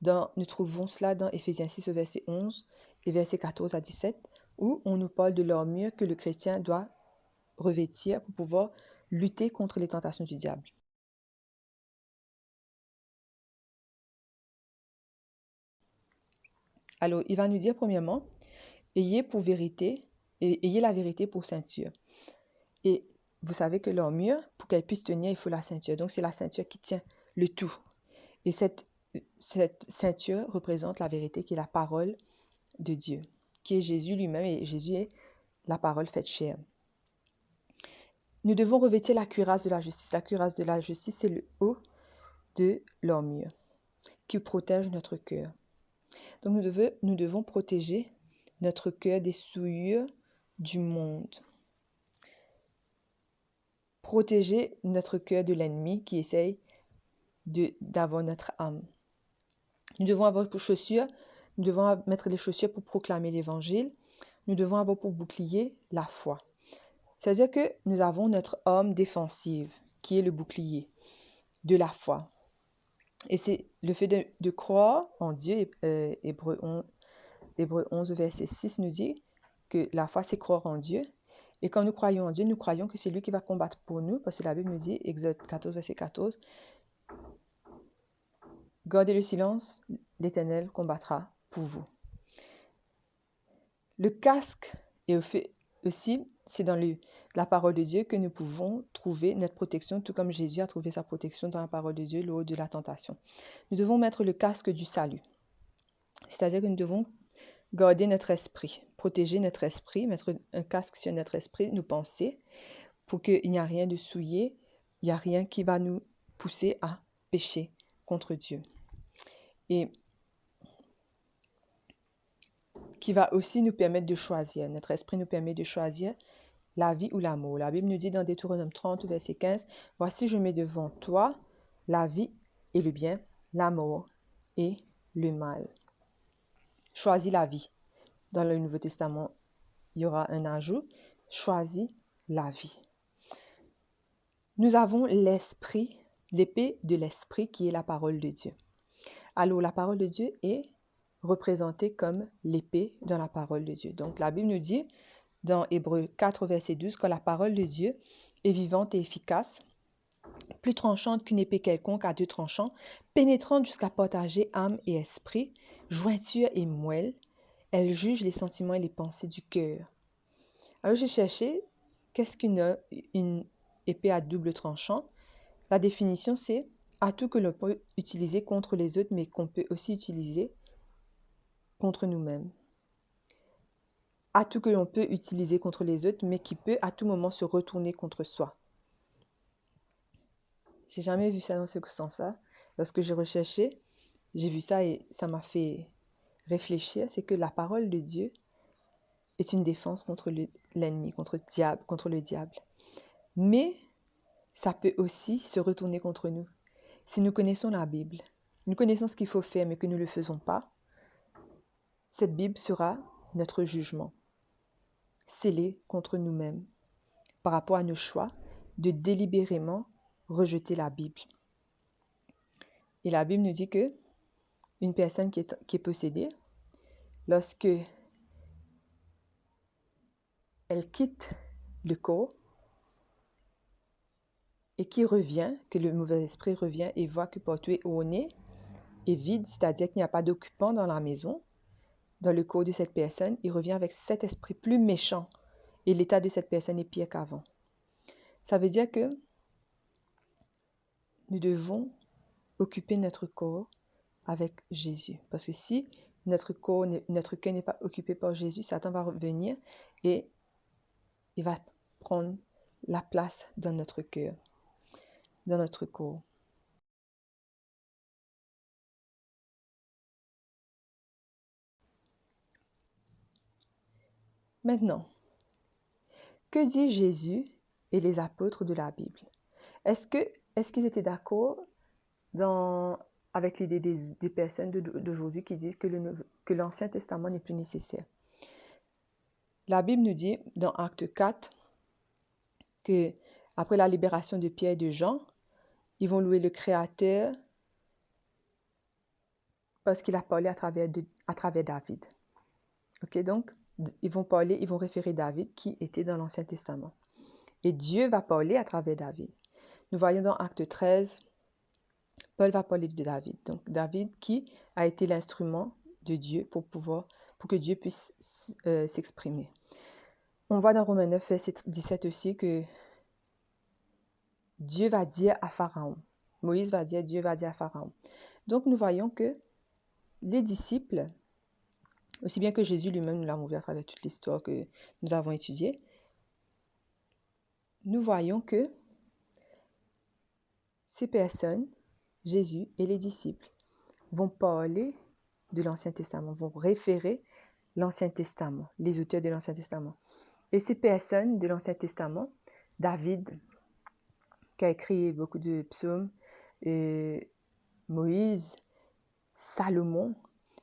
Nous trouvons cela dans Éphésiens 6 au verset 11 et verset 14 à 17, où on nous parle de l'armure que le chrétien doit revêtir pour pouvoir lutter contre les tentations du diable. Alors, il va nous dire premièrement, ayez la vérité pour ceinture. Et vous savez que l'armure, pour qu'elle puisse tenir, il faut la ceinture. Donc, c'est la ceinture qui tient le tout. Et cette ceinture représente la vérité qui est la parole de Dieu, qui est Jésus lui-même, et Jésus est la parole faite chair. Nous devons revêtir la cuirasse de la justice. La cuirasse de la justice, c'est le haut de l'armure qui protège notre cœur. Donc, nous devons protéger notre cœur des souillures du monde. Protéger notre cœur de l'ennemi qui essaye d'avoir notre âme. Nous devons avoir pour chaussures, nous devons mettre les chaussures pour proclamer l'évangile. Nous devons avoir pour bouclier la foi. C'est-à-dire que nous avons notre arme défensive, qui est le bouclier de la foi. Et c'est le fait de croire en Dieu. Hébreux 11, verset 6 nous dit que la foi, c'est croire en Dieu. Et quand nous croyons en Dieu, nous croyons que c'est lui qui va combattre pour nous, parce que la Bible nous dit, Exode 14, verset 14, « Gardez le silence, l'Éternel combattra pour vous. » Le casque est aussi, c'est dans la parole de Dieu que nous pouvons trouver notre protection, tout comme Jésus a trouvé sa protection dans la parole de Dieu lors de la tentation. Nous devons mettre le casque du salut. C'est-à-dire que nous devons garder notre esprit, protéger notre esprit, mettre un casque sur notre esprit, nos pensées, pour qu'il n'y ait rien de souillé, il n'y a rien qui va nous pousser à pécher contre Dieu. Et qui va aussi nous permettre de choisir. Notre esprit nous permet de choisir la vie ou la mort. La Bible nous dit dans Deutéronome 30, verset 15, « Voici, je mets devant toi la vie et le bien, la mort et le mal. » Choisis la vie. Dans le Nouveau Testament, il y aura un ajout, « Choisis la vie. » Nous avons l'esprit, l'épée de l'esprit qui est la parole de Dieu. Alors, la parole de Dieu est représentée comme l'épée dans la parole de Dieu. Donc, la Bible nous dit dans Hébreux 4, verset 12, que la parole de Dieu est vivante et efficace, plus tranchante qu'une épée quelconque à deux tranchants, pénétrante jusqu'à partager âme et esprit, jointure et moelle. Elle juge les sentiments et les pensées du cœur. Alors, j'ai cherché qu'est-ce qu'une épée à double tranchant. La définition, c'est atout que l'on peut utiliser contre les autres, mais qu'on peut aussi utiliser contre nous-mêmes. Atout que l'on peut utiliser contre les autres, mais qui peut à tout moment se retourner contre soi. J'ai jamais vu ça dans ce sens-là. Lorsque j'ai recherché, j'ai vu ça et ça m'a fait réfléchir. C'est que la parole de Dieu est une défense contre l'ennemi, contre le diable. Mais ça peut aussi se retourner contre nous. Si nous connaissons la Bible, nous connaissons ce qu'il faut faire, mais que nous ne le faisons pas, cette Bible sera notre jugement, scellé contre nous-mêmes, par rapport à nos choix de délibérément rejeter la Bible. Et la Bible nous dit que une personne qui est possédée, lorsque elle quitte le corps et qui revient, que le mauvais esprit revient et voit que partout où on est vide, c'est-à-dire qu'il n'y a pas d'occupant dans la maison, dans le corps de cette personne, il revient avec cet esprit plus méchant et l'état de cette personne est pire qu'avant. Ça veut dire que nous devons occuper notre corps avec Jésus. Parce que si notre cœur n'est pas occupé par Jésus, Satan va revenir et il va prendre la place dans notre cœur, dans notre corps. Maintenant, que dit Jésus et les apôtres de la Bible? Est-ce qu'ils étaient d'accord avec l'idée des personnes d'aujourd'hui qui disent que l'Ancien Testament n'est plus nécessaire? La Bible nous dit dans Acte 4 que après la libération de Pierre et de Jean, ils vont louer le Créateur parce qu'il a parlé à travers David. Ok, donc ils vont référer David qui était dans l'Ancien Testament. Et Dieu va parler à travers David. Nous voyons dans Acte 13, Paul va parler de David. Donc David qui a été l'instrument de Dieu pour que Dieu puisse s'exprimer. On voit dans Romains 9, verset 17 aussi que Dieu va dire à Pharaon. Moïse va dire, Dieu va dire à Pharaon. Donc nous voyons que les disciples, aussi bien que Jésus lui-même, nous l'avons vu à travers toute l'histoire que nous avons étudiée, nous voyons que ces personnes, Jésus et les disciples, vont parler de l'Ancien Testament, vont référer l'Ancien Testament, les auteurs de l'Ancien Testament. Et ces personnes de l'Ancien Testament, David, qui a écrit beaucoup de psaumes, et Moïse, Salomon,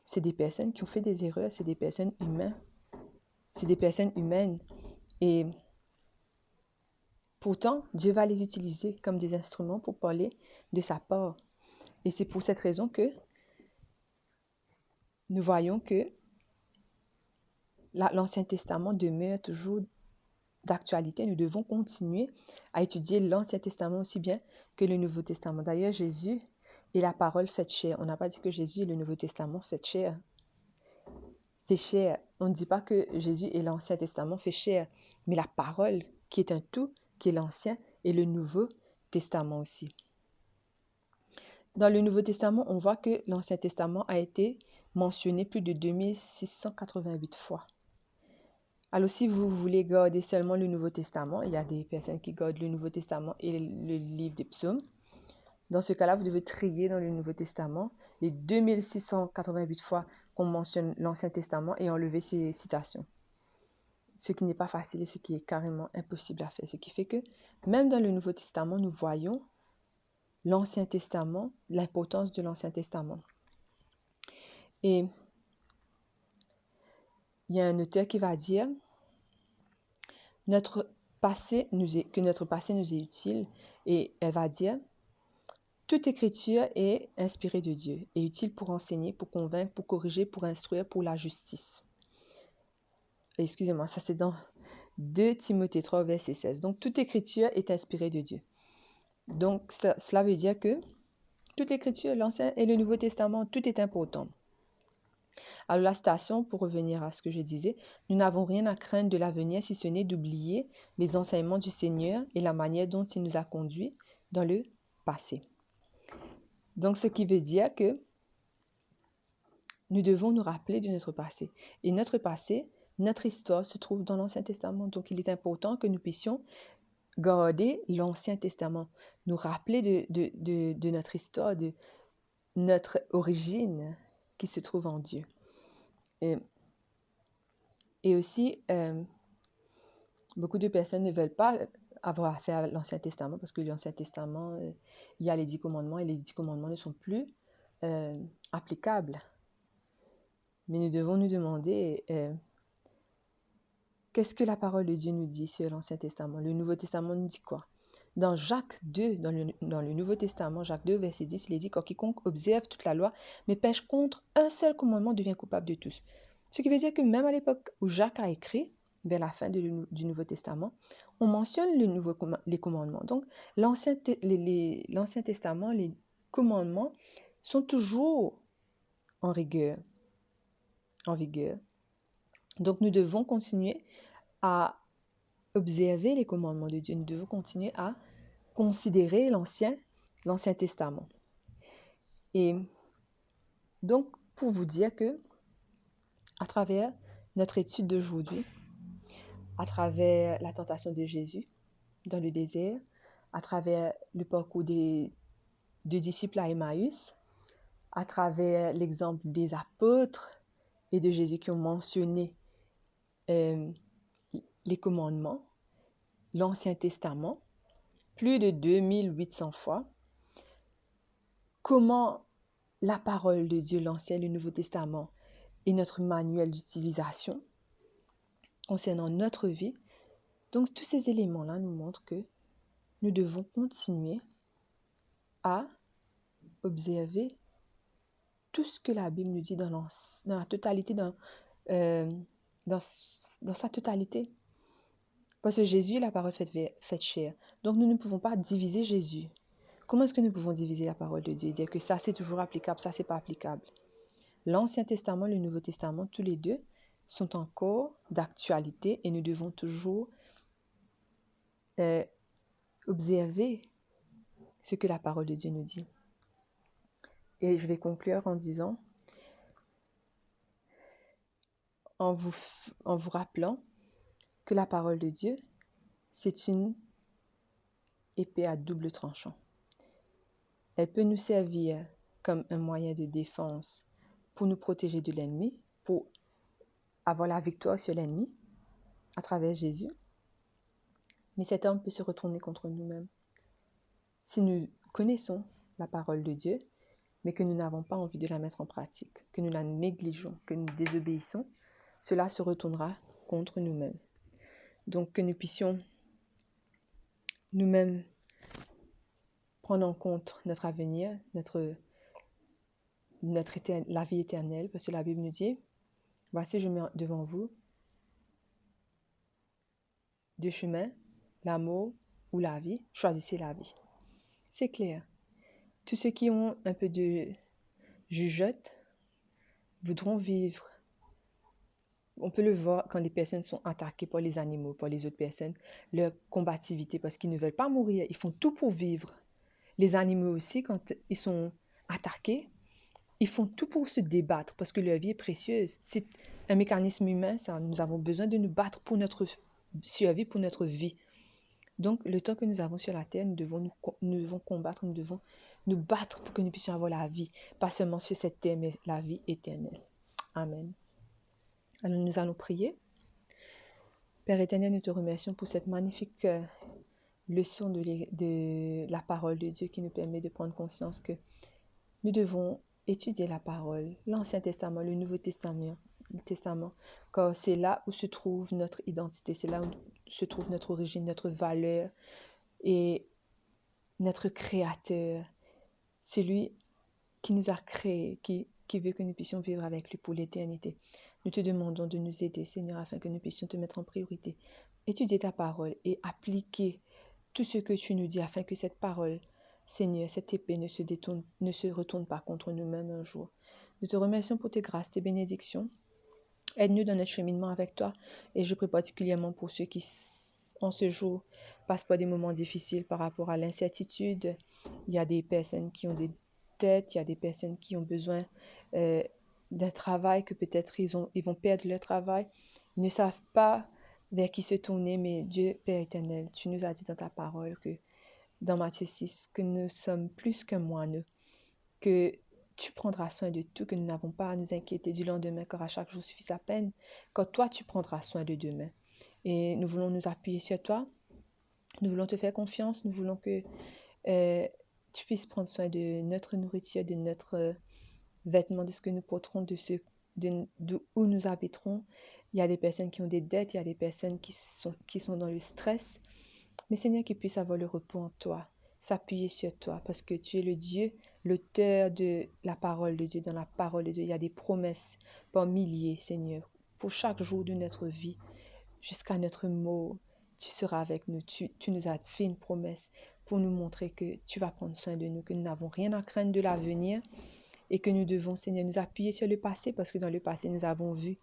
c'est des personnes qui ont fait des erreurs, c'est des personnes humaines. C'est des personnes humaines. Et Pourtant, Dieu va les utiliser comme des instruments pour parler de sa part. Et c'est pour cette raison que nous voyons que l'Ancien Testament demeure toujours d'actualité. Nous devons continuer à étudier l'Ancien Testament aussi bien que le Nouveau Testament. D'ailleurs, Jésus est la parole faite chair. On n'a pas dit que Jésus est le Nouveau Testament fait chair. Fait chair. On ne dit pas que Jésus est l'Ancien Testament fait chair, mais la parole qui est un tout, qui est l'Ancien et le Nouveau Testament aussi. Dans le Nouveau Testament, on voit que l'Ancien Testament a été mentionné plus de 2688 fois. Alors, si vous voulez garder seulement le Nouveau Testament, il y a des personnes qui gardent le Nouveau Testament et le livre des psaumes. Dans ce cas-là, vous devez trier dans le Nouveau Testament les 2688 fois qu'on mentionne l'Ancien Testament et enlever ces citations. Ce qui n'est pas facile et ce qui est carrément impossible à faire. Ce qui fait que même dans le Nouveau Testament, nous voyons l'Ancien Testament, l'importance de l'Ancien Testament. Et il y a un auteur qui va dire que notre passé nous est utile, et elle va dire toute écriture est inspirée de Dieu et utile pour enseigner, pour convaincre, pour corriger, pour instruire, pour la justice. Excusez-moi, ça c'est dans 2 Timothée 3, verset 16. Donc toute écriture est inspirée de Dieu. Donc cela veut dire que toute l'écriture, l'Ancien et le Nouveau Testament, tout est important. Alors la citation, pour revenir à ce que je disais, nous n'avons rien à craindre de l'avenir si ce n'est d'oublier les enseignements du Seigneur et la manière dont il nous a conduits dans le passé. Donc ce qui veut dire que nous devons nous rappeler de notre passé. Et notre passé, notre histoire se trouve dans l'Ancien Testament. Donc il est important que nous puissions garder l'Ancien Testament, nous rappeler de notre histoire, de notre origine qui se trouve en Dieu. Et aussi, beaucoup de personnes ne veulent pas avoir affaire à l'Ancien Testament parce que l'Ancien Testament, il y a les 10 commandements et les 10 commandements ne sont plus applicables. Mais nous devons nous demander qu'est-ce que la parole de Dieu nous dit sur l'Ancien Testament. Le Nouveau Testament nous dit quoi? Dans Jacques 2, dans le Nouveau Testament, Jacques 2, verset 10, il est dit « Quiconque observe toute la loi, mais pêche contre un seul commandement, devient coupable de tous. » Ce qui veut dire que même à l'époque où Jacques a écrit, vers la fin du Nouveau Testament, on mentionne les commandements. Donc, l'Ancien Testament, les commandements sont toujours en vigueur. Donc, nous devons continuer à observer les commandements de Dieu. Nous devons continuer à considérer l'Ancien Testament. Et donc, pour vous dire que, à travers notre étude d'aujourd'hui, à travers la tentation de Jésus dans le désert, à travers le parcours des 2 disciples à Emmaüs, à travers l'exemple des apôtres et de Jésus qui ont mentionné les commandements, l'Ancien Testament, plus de 2800 fois, comment la parole de Dieu, l'Ancien et le Nouveau Testament, est notre manuel d'utilisation concernant notre vie. Donc, tous ces éléments-là nous montrent que nous devons continuer à observer tout ce que la Bible nous dit dans la totalité, dans sa totalité. Parce que Jésus est la parole faite chair. Donc, nous ne pouvons pas diviser Jésus. Comment est-ce que nous pouvons diviser la parole de Dieu et dire que ça, c'est toujours applicable, ça, c'est pas applicable? L'Ancien Testament, le Nouveau Testament, tous les deux sont encore d'actualité et nous devons toujours observer ce que la parole de Dieu nous dit. Et je vais conclure en disant, en vous rappelant que la parole de Dieu, c'est une épée à double tranchant. Elle peut nous servir comme un moyen de défense pour nous protéger de l'ennemi, pour avoir la victoire sur l'ennemi à travers Jésus. Mais cette arme peut se retourner contre nous-mêmes. Si nous connaissons la parole de Dieu, mais que nous n'avons pas envie de la mettre en pratique, que nous la négligeons, que nous désobéissons, cela se retournera contre nous-mêmes. Donc que nous puissions nous-mêmes prendre en compte notre avenir, la vie éternelle, parce que la Bible nous dit, voici, je mets devant vous deux chemins, l'amour ou la vie, choisissez la vie. C'est clair. Tous ceux qui ont un peu de jugeote voudront vivre. On peut le voir quand les personnes sont attaquées par les animaux, par les autres personnes, leur combativité, parce qu'ils ne veulent pas mourir, ils font tout pour vivre. Les animaux aussi, quand ils sont attaqués, ils font tout pour se débattre, parce que leur vie est précieuse. C'est un mécanisme humain, ça. Nous avons besoin de nous battre pour notre survie, pour notre vie. Donc, le temps que nous avons sur la terre, nous devons combattre, nous devons nous battre pour que nous puissions avoir la vie, pas seulement sur cette terre, mais la vie éternelle. Amen. Alors, nous allons prier. Père éternel, nous te remercions pour cette magnifique leçon de la parole de Dieu qui nous permet de prendre conscience que nous devons étudier la parole, l'Ancien Testament, le Nouveau Testament, car c'est là où se trouve notre identité, c'est là où se trouve notre origine, notre valeur et notre Créateur, celui qui nous a créés, qui veut que nous puissions vivre avec lui pour l'éternité. Nous te demandons de nous aider, Seigneur, afin que nous puissions te mettre en priorité, étudier ta parole et appliquer tout ce que tu nous dis, afin que cette parole, Seigneur, cette épée ne se retourne pas contre nous-mêmes un jour. Nous te remercions pour tes grâces, tes bénédictions. Aide-nous dans notre cheminement avec toi. Et je prie particulièrement pour ceux qui, en ce jour, passent par des moments difficiles par rapport à l'incertitude. Il y a des personnes qui ont des dettes, il y a des personnes qui ont besoin d'un travail, que peut-être ils vont perdre leur travail. Ils ne savent pas vers qui se tourner, mais Dieu, Père éternel, tu nous as dit dans ta parole que dans Matthieu 6, que nous sommes plus qu'un moineux, que tu prendras soin de tout, que nous n'avons pas à nous inquiéter du lendemain, car à chaque jour suffit sa peine, quand toi tu prendras soin de demain. Et nous voulons nous appuyer sur toi, nous voulons te faire confiance, nous voulons que tu puisses prendre soin de notre nourriture, de notre vêtement, de ce que nous porterons, d'où nous habiterons. Il y a des personnes qui ont des dettes, il y a des personnes qui sont dans le stress, mais Seigneur, qu'ils puissent avoir le repos en toi, s'appuyer sur toi, parce que tu es le Dieu, l'auteur de la parole de Dieu. Dans la parole de Dieu, il y a des promesses par milliers, Seigneur, pour chaque jour de notre vie, jusqu'à notre mort. Tu seras avec nous, tu nous as fait une promesse pour nous montrer que tu vas prendre soin de nous, que nous n'avons rien à craindre de l'avenir et que nous devons, Seigneur, nous appuyer sur le passé, parce que dans le passé, nous avons vu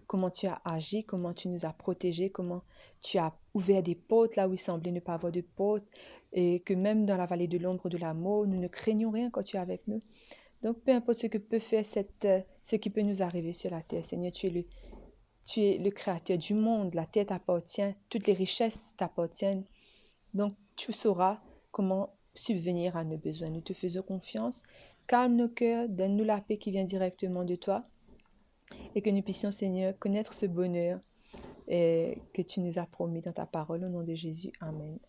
comment tu as agi, comment tu nous as protégés, comment tu as ouvert des portes là où il semblait ne pas avoir de portes, et que même dans la vallée de l'ombre de la mort, nous ne craignons rien quand tu es avec nous. Donc, peu importe ce que peut faire ce qui peut nous arriver sur la terre, Seigneur, tu es le créateur du monde, la terre t'appartient, toutes les richesses t'appartiennent. Donc, tu sauras comment subvenir à nos besoins. Nous te faisons confiance. Calme nos cœurs, donne-nous la paix qui vient directement de toi, et que nous puissions, Seigneur, connaître ce bonheur que tu nous as promis dans ta parole. Au nom de Jésus, Amen.